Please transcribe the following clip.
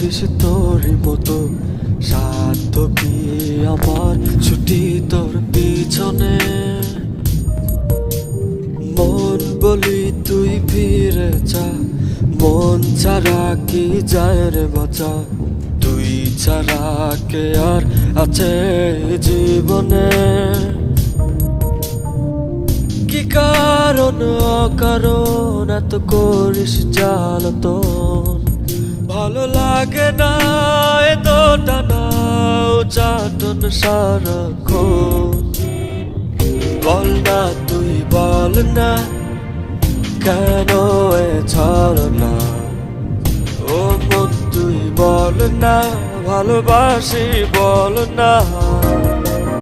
ভাবিস তোরই মতো সাধ্য কি আমার ছুটি তোর পিছনে মন বলি তুই ফিরে যা মন ছাড়া কি যায় রে বাঁচা তুই ছাড়া কে আর আছে জীবনে কি কারণ অকারণ এত করিস জ্বালাতন ভালো লাগে না এত টানা চাটন সারাক্ষণ বল না তুই বল না কেন এ ছাড় না ও মন তুই বল না ভালোবাসি বল না